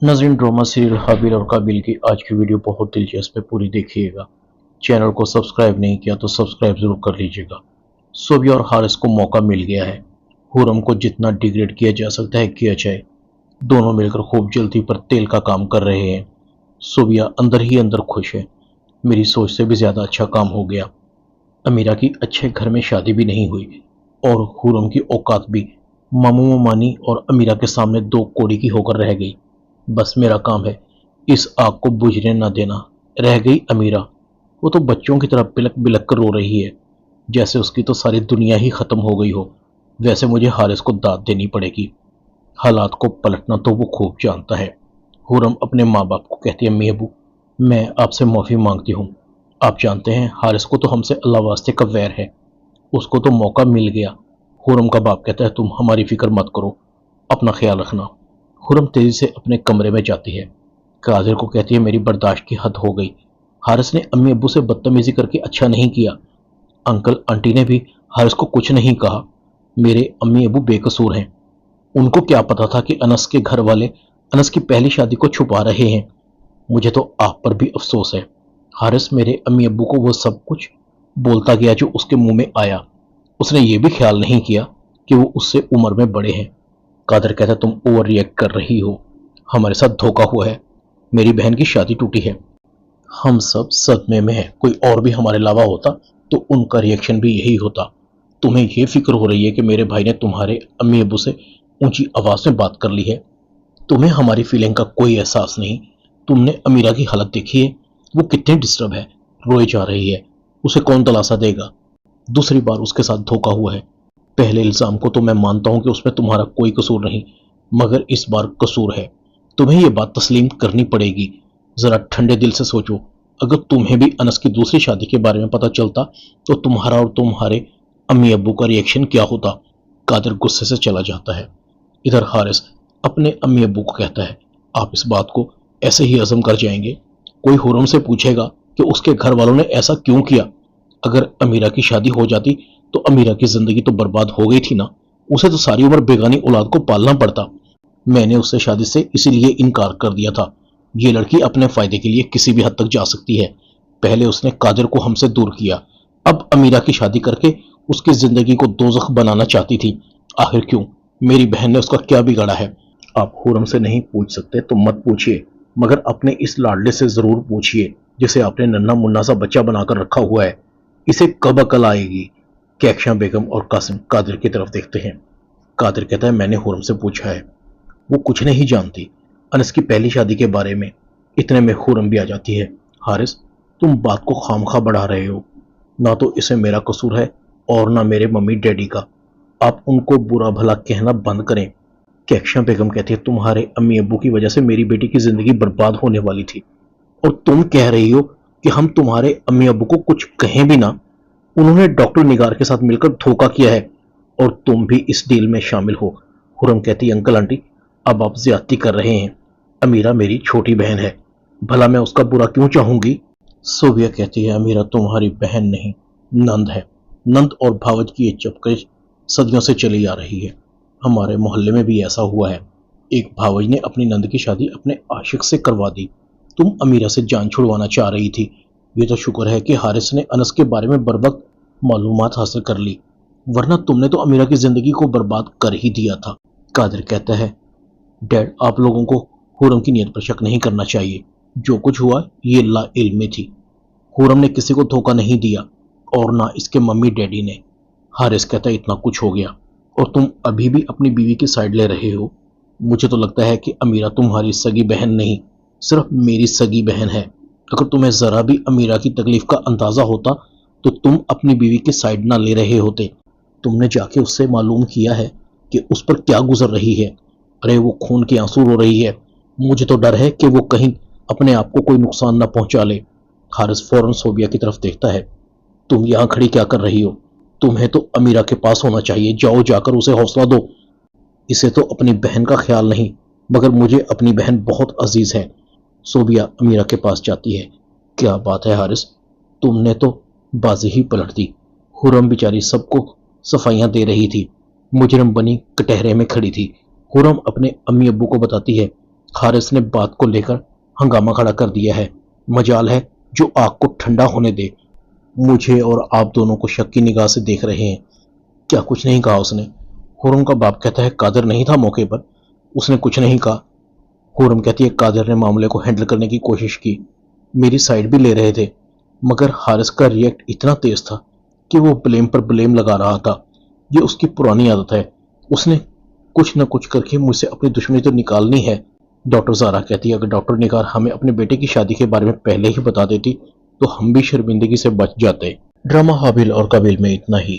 नाज़रीन, drama serial हाबिल और काबिल की आज की वीडियो बहुत दिलचस्प है, पूरी देखिएगा। चैनल को सब्सक्राइब नहीं किया तो सब्सक्राइब जरूर कर लीजिएगा। सोबिया और हारिस को मौका मिल गया है। हुरम को जितना डिग्रेड किया जा सकता है किया जाए। दोनों मिलकर खूब जल्दी पर तेल का काम कर रहे हैं। सोबिया अंदर ही अंदर खुश है। मेरी सोच से भी ज्यादा अच्छा काम हो गया। अमीरा की अच्छे घर में शादी भी नहीं हुई और हुरम की औकात भी मामू मामानी और अमीरा के सामने दो कोड़ी की होकर रह गई। बस मेरा काम है इस आग को बुझने न देना। रह गई अमीरा, वो तो बच्चों की तरह बिलक बिलक कर रो रही है, जैसे उसकी तो सारी दुनिया ही खत्म हो गई हो। वैसे मुझे हारिस को दाद देनी पड़ेगी। हालात को पलटना तो वो खूब जानता है। हुरम अपने माँ बाप को कहती है, अम्मी अबू, मैं आपसे माफ़ी मांगती हूँ। आप जानते हैं हारिस को तो हमसे अल्लाह वास्ते का वैर है। उसको तो मौका मिल गया। हुरम का बाप कहता है, तुम हमारी फिक्र मत करो, अपना ख्याल रखना। हुरम तेजी से अपने कमरे में जाती है। कादिर को कहती है, मेरी बर्दाश्त की हद हो गई। हारिस ने अम्मी अब्बू से बदतमीजी करके अच्छा नहीं किया। अंकल आंटी ने भी हारिस को कुछ नहीं कहा। मेरे अम्मी अब्बू बेकसूर हैं। उनको क्या पता था कि अनस के घर वाले अनस की पहली शादी को छुपा रहे हैं। मुझे तो आप पर भी अफसोस है। हारिस मेरे अम्मी अब्बू को वो सब कुछ बोलता गया जो उसके मुंह में आया। उसने ये भी ख्याल नहीं किया कि वो उससे उम्र में बड़े हैं। कादर कहता, तुम ओवर रिएक्ट कर रही हो। हमारे साथ धोखा हुआ है। मेरी बहन की शादी टूटी है। हम सब सदमे में हैं। कोई और भी हमारे अलावा होता तो उनका रिएक्शन भी यही होता। तुम्हें यह फिक्र हो रही है कि मेरे भाई ने तुम्हारे अम्मी अबू से ऊंची आवाज में बात कर ली है। तुम्हें हमारी फीलिंग का कोई एहसास नहीं। तुमने अमीरा की हालत देखी है, वो कितनी डिस्टर्ब है, रोए जा रही है। उसे कौन दिलासा देगा? दूसरी बार उसके साथ धोखा हुआ है। पहले इल्जाम को तो मैं मानता हूं कि उसमें तुम्हारा कोई कसूर नहीं, मगर इस बार कसूर है। तुम्हें यह बात तस्लीम करनी पड़ेगी। जरा ठंडे दिल से सोचो, अगर तुम्हें भी अनस की दूसरी शादी के बारे में पता चलता तो तुम्हारा और तुम्हारे अम्मी अब्बू का रिएक्शन क्या होता? कादिर गुस्से से चला जाता है। इधर हारिस अपने अम्मी अब्बू को कहता है, आप इस बात को ऐसे ही हजम कर जाएंगे? कोई हुरम से पूछेगा कि उसके घर वालों ने ऐसा क्यों किया? अगर अमीरा की शादी हो जाती तो अमीरा की जिंदगी तो बर्बाद हो गई थी ना। उसे तो सारी उम्र बेगानी औलाद को पालना पड़ता। मैंने उससे शादी से इसीलिए इनकार कर दिया था। ये लड़की अपने फायदे के लिए किसी भी हद तक जा सकती है। पहले उसने कादिर को हमसे दूर किया, अब अमीरा की शादी करके उसकी जिंदगी को दोजख बनाना चाहती थी। आखिर क्यों? मेरी बहन ने उसका क्या बिगाड़ा है? आप हुरम से नहीं पूछ सकते तो मत पूछिए, मगर अपने इस लाडले से जरूर पूछिए जिसे आपने नन्ना मुन्ना सा बच्चा बनाकर रखा हुआ है। इसे कब अकल आएगी? कैक्शा बेगम और कासिम कादिर की तरफ देखते हैं। कादिर कहता है, मैंने हुरम से पूछा है, वो कुछ नहीं जानती अनस की पहली शादी के बारे में। इतने में हुरम भी आ जाती है। हारिस, तुम बात को खामखा बढ़ा रहे हो। ना तो इसे मेरा कसूर है और ना मेरे मम्मी डैडी का। आप उनको बुरा भला कहना बंद करें। कैक्शा बेगम कहती है, तुम्हारे अम्मी अब्बू की वजह से मेरी बेटी की जिंदगी बर्बाद होने वाली थी और तुम कह रही हो कि हम तुम्हारे अम्मी अब्बू को कुछ कहें भी ना। उन्होंने डॉक्टर निगार के साथ मिलकर धोखा किया है और तुम भी इस डील में शामिल हो। हुरम कहती, अंकल आंटी, अब आप ज्यादती कर रहे हैं। अमीरा मेरी छोटी बहन है, भला मैं उसका बुरा क्यों चाहूंगी? सोबिया कहती है, अमीरा तुम्हारी बहन नहीं, नंद है। नंद और भावज की ये चपकरेज सदियों से चली आ रही है। हमारे मोहल्ले में भी ऐसा हुआ है। एक भावज ने अपनी नंद की शादी अपने आशिक से करवा दी। तुम अमीरा से जान छुड़वाना चाह रही थी। ये तो शुक्र है कि हारिस ने अनस के बारे में बर्वक्त मालूमात हासिल कर ली, वरना तुमने तो अमीरा की जिंदगी को बर्बाद कर ही दिया था। कादिर कहता है, डैड, आप लोगों को हुरम की नीयत पर शक नहीं करना चाहिए। जो कुछ हुआ ये ला इल्म में थी। हुरम ने किसी को धोखा नहीं दिया और ना इसके मम्मी डैडी ने। हारिस कहता है, इतना कुछ हो गया और तुम अभी भी अपनी बीवी की साइड ले रहे हो। मुझे तो लगता है कि अमीरा तुम्हारी सगी बहन नहीं, सिर्फ मेरी सगी बहन है। अगर तुम्हें जरा भी अमीरा की तकलीफ का अंदाजा होता तो तुम अपनी बीवी की साइड ना ले रहे होते। तुमने जाके उससे मालूम किया है कि उस पर क्या गुजर रही है? अरे वो खून के आंसू रो रही है। मुझे तो डर है कि वो कहीं अपने आप को कोई नुकसान ना पहुंचा ले। हारिस फौरन सोबिया की तरफ देखता है। तुम यहां खड़ी क्या कर रही हो? तुम्हें तो अमीरा के पास होना चाहिए। जाओ, जाकर उसे हौसला दो। इसे तो अपनी बहन का ख्याल नहीं, मगर मुझे अपनी बहन बहुत अजीज है। सोबिया अमीरा के पास जाती है। क्या बात है हारिस, तुमने तो बाजी ही पलट दी। हुरम बेचारी सबको सफाइयां दे रही थी, मुजरम बनी कटहरे में खड़ी थी। हुरम अपने अम्मी अब्बू को बताती है, حارث نے بات کو لے کر ہنگامہ کھڑا کر دیا ہے۔ مجال ہے جو آگ کو ٹھنڈا ہونے دے۔ مجھے اور آپ دونوں کو شک کی نگاہ سے دیکھ رہے ہیں۔ کیا کچھ نہیں کہا اس نے؟ خرم کا باپ کہتا ہے قادر نہیں تھا موقع پر، اس نے کچھ نہیں کہا۔ خرم کہتی ہے قادر نے معاملے کو ہینڈل کرنے کی کوشش کی، میری سائیڈ بھی لے رہے تھے، مگر حارث کا ریئیکٹ اتنا تیز تھا کہ وہ بلیم پر بلیم لگا رہا تھا۔ یہ اس کی پرانی عادت ہے، اس نے کچھ نہ کچھ کر کے مجھ سے اپنی دشمنی تو نکالنی ہے۔ ڈاکٹر زارا کہتی ہے اگر ڈاکٹر نگار ہمیں اپنے بیٹے کی شادی کے بارے میں پہلے ہی بتا دیتی تو ہم بھی شرمندگی سے بچ جاتے۔ ڈرامہ حابیل اور قابیل میں اتنا ہی۔